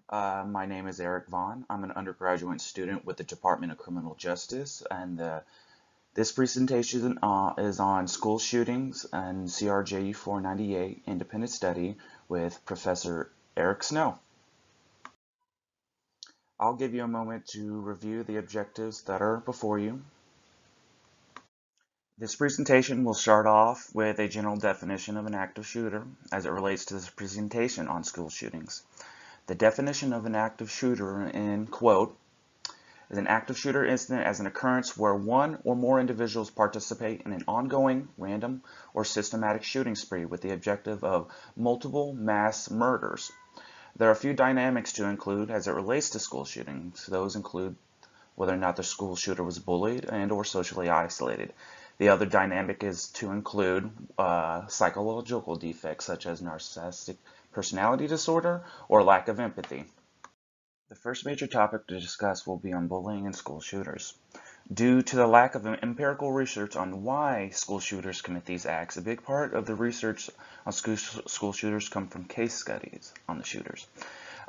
Board. My name is Eric Vaughn. I'm an undergraduate student with the Department of Criminal Justice, and this presentation is on school shootings and CRJU 498 independent study with Professor Eric Snow. I'll give you a moment to review the objectives that are before you. This presentation will start off with a general definition of an active shooter as it relates to this presentation on school shootings. The definition of an active shooter, in quote, is an active shooter incident as an occurrence where one or more individuals participate in an ongoing, random, or systematic shooting spree with the objective of multiple mass murders. There are a few dynamics to include as it relates to school shootings. Those include whether or not the school shooter was bullied and or socially isolated. The other dynamic is to include psychological defects such as narcissistic personality disorder or lack of empathy. The first major topic to discuss will be on bullying and school shooters. Due to the lack of empirical research on why school shooters commit these acts, a big part of the research on school shooters come from case studies on the shooters.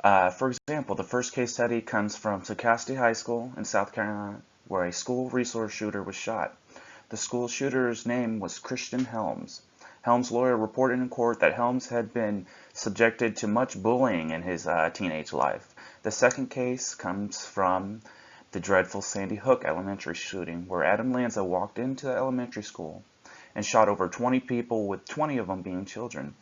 For example, the first case study comes from Socastee High School in South Carolina, where a school resource shooter was shot. The school shooter's name was Christian Helms. Helms' lawyer reported in court that Helms had been subjected to much bullying in his teenage life. The second case comes from the dreadful Sandy Hook elementary shooting, where Adam Lanza walked into the elementary school and shot over 20 people, with 20 of them being children.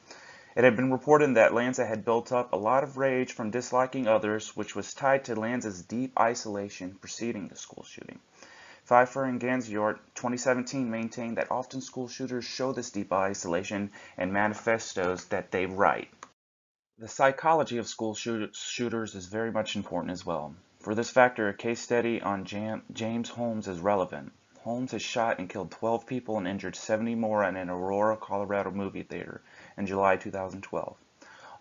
It had been reported that Lanza had built up a lot of rage from disliking others, which was tied to Lanza's deep isolation preceding the school shooting. Pfeiffer and Ganziort, 2017, maintained that often school shooters show this deep isolation in manifestos that they write. The psychology of school shooters is very much important as well. For this factor, a case study on James Holmes is relevant. Holmes has shot and killed 12 people and injured 70 more in an Aurora, Colorado movie theater in July 2012.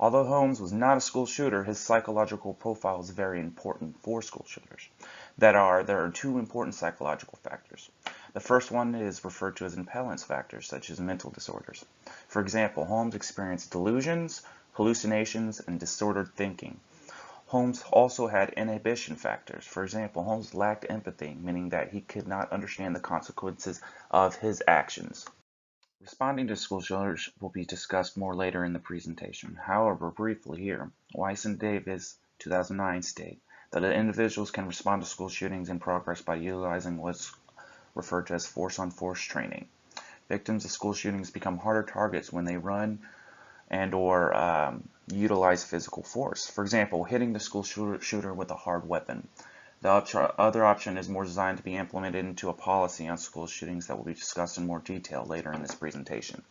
Although Holmes was not a school shooter, his psychological profile is very important for school shooters. There are two important psychological factors. The first one is referred to as impellence factors, such as mental disorders. For example, Holmes experienced delusions, hallucinations, and disordered thinking. Holmes also had inhibition factors. For example, Holmes lacked empathy, meaning that he could not understand the consequences of his actions. Responding to school shooters will be discussed more later in the presentation. However, briefly here, Weiss and Davis, 2009, state that individuals can respond to school shootings in progress by utilizing what's referred to as force-on-force training. Victims of school shootings become harder targets when they run and or utilize physical force. For example, hitting the school shooter with a hard weapon. The other option is more designed to be implemented into a policy on school shootings that will be discussed in more detail later in this presentation.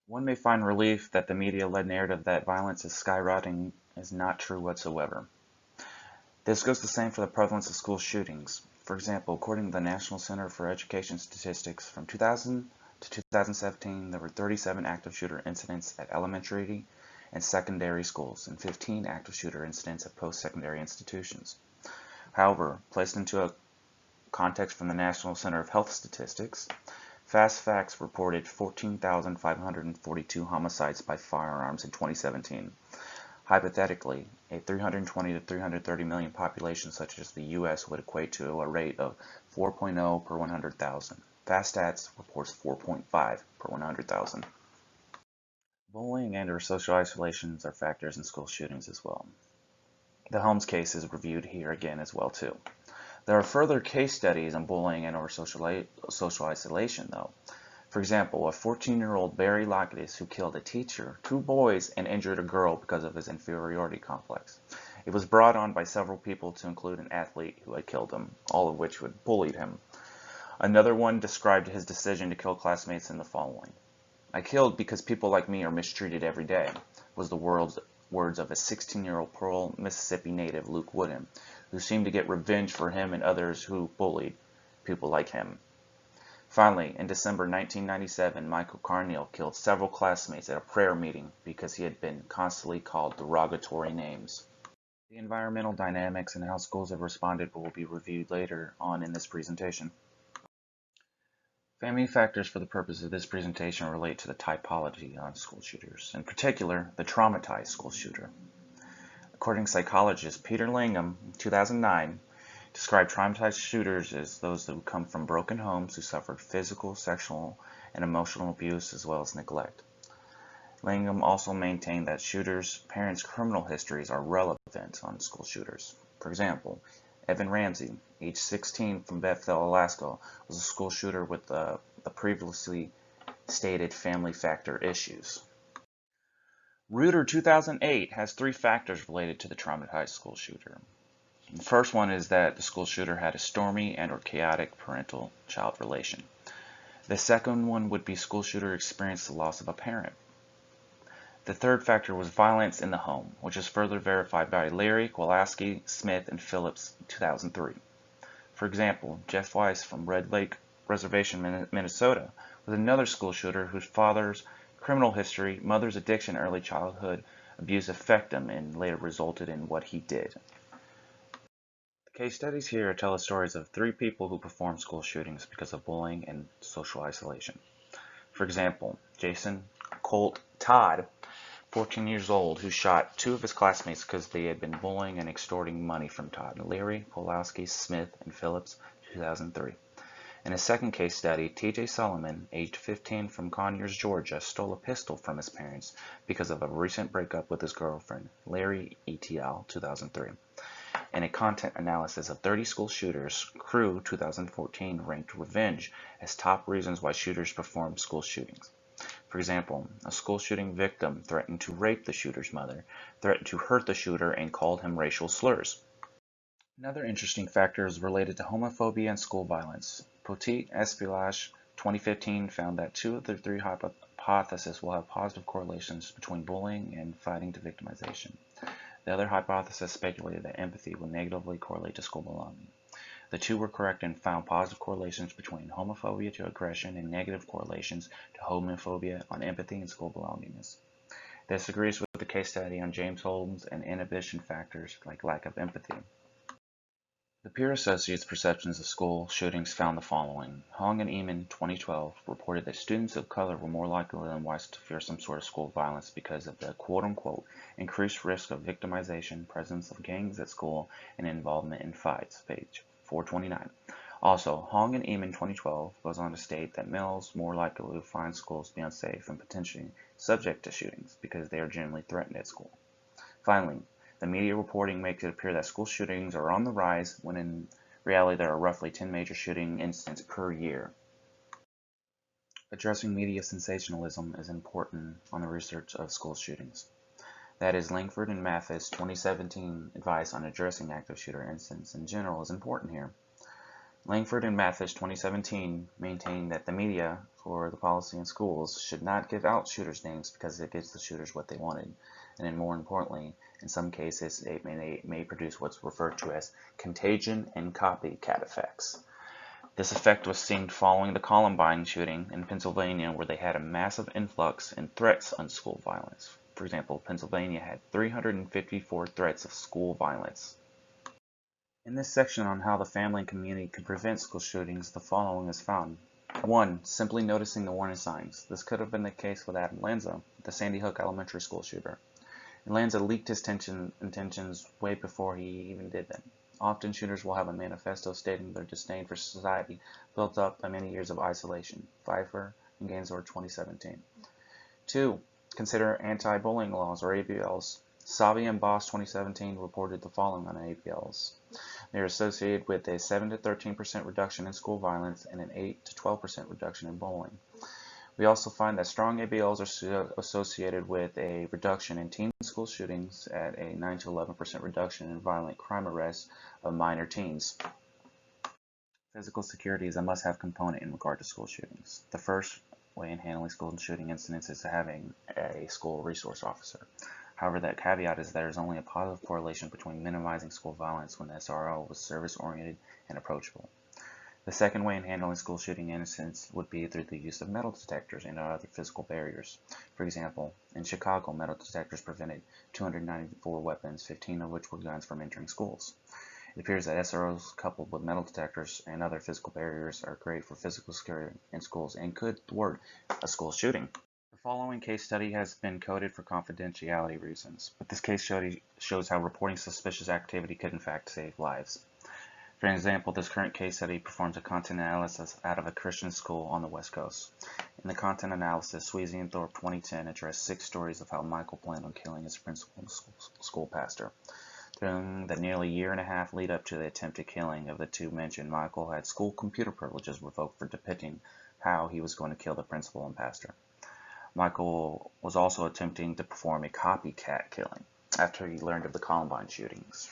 One may find relief that the media-led narrative that violence is skyrocketing is not true whatsoever. This goes the same for the prevalence of school shootings. For example, according to the National Center for Education Statistics, from 2000 to 2017, there were 37 active shooter incidents at elementary and secondary schools and 15 active shooter incidents at post-secondary institutions. However, placed into a context from the National Center of Health Statistics, Fast Facts reported 14,542 homicides by firearms in 2017. Hypothetically, a 320 to 330 million population such as the U.S. would equate to a rate of 4.0 per 100,000. Fast Stats reports 4.5 per 100,000. Bullying and or social isolations are factors in school shootings as well. The Helms case is reviewed here again as well too. There are further case studies on bullying and or social isolation though. For example, a 14-year-old Barry Lockett who killed a teacher, 2 boys, and injured a girl because of his inferiority complex. It was brought on by several people to include an athlete who had killed him, all of which had bullied him. Another one described his decision to kill classmates in the following. "I killed because people like me are mistreated every day," was the words of a 16-year-old Pearl, Mississippi native, Luke Woodham, who seemed to get revenge for him and others who bullied people like him. Finally, in December 1997, Michael Carneal killed several classmates at a prayer meeting because he had been constantly called derogatory names. The environmental dynamics and how schools have responded will be reviewed later on in this presentation. Family factors for the purpose of this presentation relate to the typology on school shooters, in particular, the traumatized school shooter. According to psychologist Peter Langham, in 2009, described traumatized shooters as those who come from broken homes who suffered physical, sexual, and emotional abuse as well as neglect. Langham also maintained that shooters' parents' criminal histories are relevant on school shooters. For example, Evan Ramsey, age 16 from Bethel, Alaska, was a school shooter with the previously stated family factor issues. Reuter 2008 has 3 factors related to the traumatized school shooter. The first one is that the school shooter had a stormy and or chaotic parental-child relation. The second one would be school shooter experienced the loss of a parent. The third factor was violence in the home, which is further verified by Leary, Kowalski, Smith, and Phillips in 2003. For example, Jeff Weiss from Red Lake Reservation, Minnesota, was another school shooter whose father's criminal history, mother's addiction, early childhood abuse affected him and later resulted in what he did. The case studies here tell the stories of 3 people who performed school shootings because of bullying and social isolation. For example, Jason Colt Todd, 14 years old, who shot 2 of his classmates because they had been bullying and extorting money from Todd. Leary, Pulowski, Smith, and Phillips, 2003. In a second case study, T.J. Solomon, aged 15 from Conyers, Georgia, stole a pistol from his parents because of a recent breakup with his girlfriend. Larry E.T.L., 2003. In a content analysis of 30 school shooters, Crew, 2014, ranked revenge as top reasons why shooters perform school shootings. For example, a school shooting victim threatened to rape the shooter's mother, threatened to hurt the shooter, and called him racial slurs. Another interesting factor is related to homophobia and school violence. Poteet Espilage, 2015, found that 2 of the 3 hypotheses will have positive correlations between bullying and fighting to victimization. The other hypothesis speculated that empathy would negatively correlate to school belonging. The 2 were correct and found positive correlations between homophobia to aggression and negative correlations to homophobia on empathy and school belongingness. This agrees with the case study on James Holmes and inhibition factors like lack of empathy. The Peer Associates' perceptions of school shootings found the following. Hong and Eamon, 2012, reported that students of color were more likely than whites to fear some sort of school violence because of the quote-unquote increased risk of victimization, presence of gangs at school, and involvement in fights, page 429. Also, Hong and Eamon 2012 goes on to state that males more likely to find schools to be unsafe and potentially subject to shootings because they are generally threatened at school. Finally, the media reporting makes it appear that school shootings are on the rise when in reality there are roughly 10 major shooting incidents per year. Addressing media sensationalism is important on the research of school shootings. That is, Langford and Mathis' 2017 advice on addressing active shooter incidents in general is important here. Langford and Mathis 2017 maintain that the media, for the policy in schools, should not give out shooters' names because it gives the shooters what they wanted, and then more importantly, in some cases it may produce what's referred to as contagion and copycat effects. This effect was seen following the Columbine shooting in Pennsylvania, where they had a massive influx in threats on school violence. For example, Pennsylvania had 354 threats of school violence. In this section on how the family and community can prevent school shootings, the following is found. 1. Simply noticing the warning signs. This could have been the case with Adam Lanza, the Sandy Hook Elementary School shooter. Lanza leaked his intentions way before he even did them. Often shooters will have a manifesto stating their disdain for society built up by many years of isolation. Pfeiffer and Gainsborough 2017. 2. Consider anti-bullying laws or ABLs. Savi and Boss 2017 reported the following on ABLs. They are associated with a 7 to 13% reduction in school violence and an 8 to 12% reduction in bullying. We also find that strong ABLs are associated with a reduction in teen school shootings at a 9 to 11% reduction in violent crime arrests of minor teens. Physical security is a must-have component in regard to school shootings. The first way in handling school shooting incidents is having a school resource officer. However, that caveat is there is only a positive correlation between minimizing school violence when the SRO was service-oriented and approachable. The second way in handling school shooting incidents would be through the use of metal detectors and other physical barriers. For example, in Chicago, metal detectors prevented 294 weapons, 15 of which were guns, from entering schools. It appears that SROs coupled with metal detectors and other physical barriers are great for physical security in schools and could thwart a school shooting. The Following case study has been coded for confidentiality reasons, but this case study shows how reporting suspicious activity could in fact save lives. For example, this current case study performs a content analysis out of a Christian school on the West Coast. In the content analysis, Sweezy and Thorpe 2010 addressed 6 stories of how Michael planned on killing his principal and school pastor. During the nearly year and a half lead up to the attempted killing of the two mentioned, Michael had school computer privileges revoked for depicting how he was going to kill the principal and pastor. Michael was also attempting to perform a copycat killing after he learned of the Columbine shootings.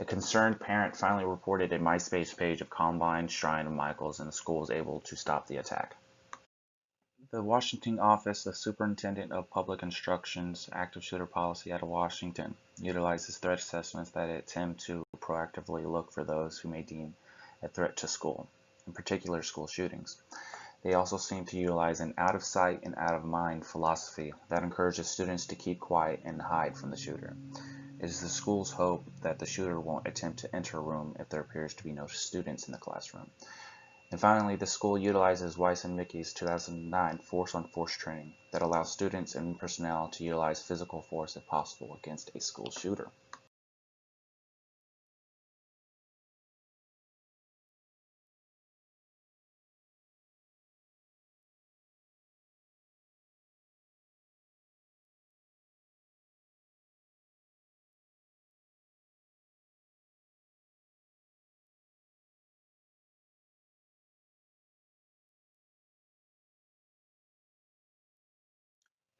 A concerned parent finally reported a MySpace page of Columbine Shrine of Michael's, and the school was able to stop the attack. The Washington Office of Superintendent of Public Instruction's active shooter policy out of Washington utilizes threat assessments that attempt to proactively look for those who may deem a threat to school, in particular school shootings. They also seem to utilize an out of sight and out of mind philosophy that encourages students to keep quiet and hide from the shooter. It is the school's hope that the shooter won't attempt to enter a room if there appears to be no students in the classroom. And finally, the school utilizes Weiss and Mickey's 2009 Force on Force training that allows students and personnel to utilize physical force if possible against a school shooter.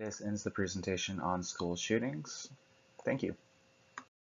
This ends the presentation on school shootings. Thank you.